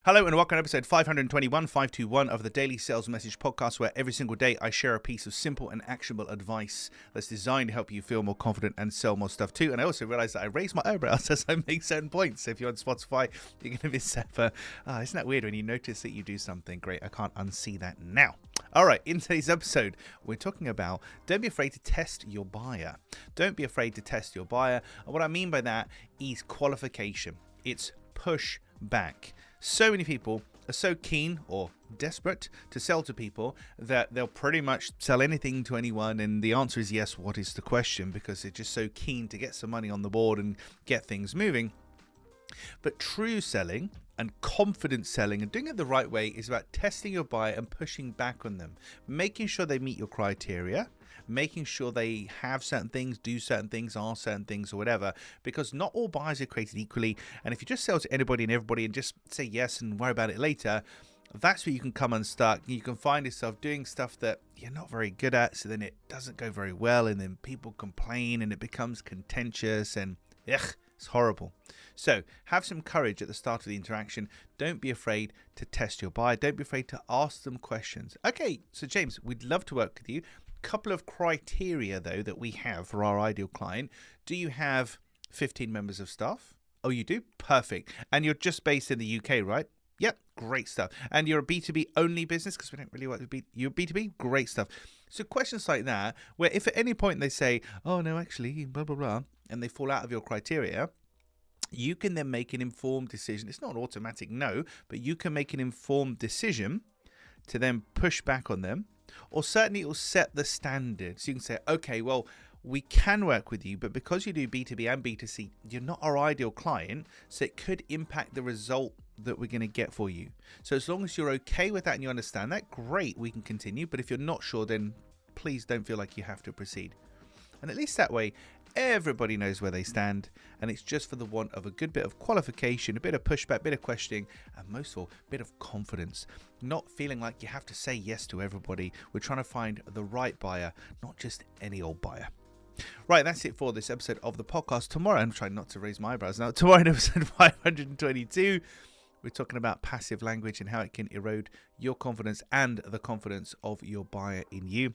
Hello and welcome to episode 521 of the Daily Sales Message Podcast, where every single day I share a piece of simple and actionable advice that's designed to help you feel more confident and sell more stuff too. And I also realized that I raise my eyebrows as I make certain points. So if you're on Spotify, you're going to miss that. But isn't that weird when you notice that you do something? Great, I can't unsee that now. All right, in today's episode, we're talking about don't be afraid to test your buyer. Don't be afraid to test your buyer. And what I mean by that is qualification. It's push back. So many people are so keen or desperate to sell to people that they'll pretty much sell anything to anyone. And the answer is yes, what is the question? Because they're just so keen to get some money on the board and get things moving. But true selling and confident selling and doing it the right way is about testing your buyer and pushing back on them, making sure they meet your criteria, making sure they have certain things, do certain things, are certain things or whatever, because not all buyers are created equally. And if you just sell to anybody and everybody and just say yes and worry about it later, that's where you can come unstuck. You can find yourself doing stuff that you're not very good at, so then it doesn't go very well, and then people complain and it becomes contentious and it's horrible. So have some courage at the start of the interaction. Don't be afraid to test your buyer. Don't be afraid to ask them questions. Okay, so James, we'd love to work with you. Couple of criteria though that we have for our ideal client. Do you have 15 members of staff? Oh, you do? Perfect. And you're just based in the UK, right? Yep, great stuff. And you're a B2B only business, because we don't really want to be, you're B2B? Great stuff. So questions like that, where if at any point they say, oh no, actually, blah, blah, blah, and they fall out of your criteria, you can then make an informed decision. It's not an automatic no, but you can make an informed decision to then push back on them, or certainly it will set the standard. So you can say, okay, well, we can work with you, but because you do B2B and B2C, you're not our ideal client, so it could impact the result that we're going to get for you. So as long as you're okay with that and you understand that, great, we can continue. But if you're not sure, then please don't feel like you have to proceed. And at least that way, everybody knows where they stand, and it's just for the want of a good bit of qualification, a bit of pushback, a bit of questioning, and most of all, a bit of confidence. Not feeling like you have to say yes to everybody. We're trying to find the right buyer, not just any old buyer. Right, that's it for this episode of the podcast. Tomorrow, I'm trying not to raise my eyebrows now. Tomorrow in episode 522, we're talking about passive language and how it can erode your confidence and the confidence of your buyer in you.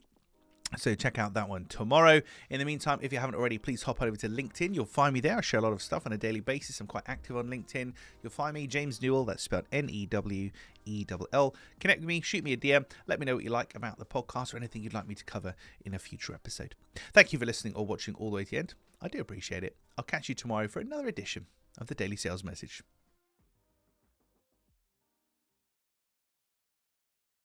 So check out that one tomorrow. In the meantime, if you haven't already, please hop over to LinkedIn. You'll find me there. I share a lot of stuff on a daily basis. I'm quite active on LinkedIn. You'll find me, James Newell. That's spelled Newell. Connect with me. Shoot me a DM. Let me know what you like about the podcast or anything you'd like me to cover in a future episode. Thank you for listening or watching all the way to the end. I do appreciate it. I'll catch you tomorrow for another edition of the Daily Sales Message.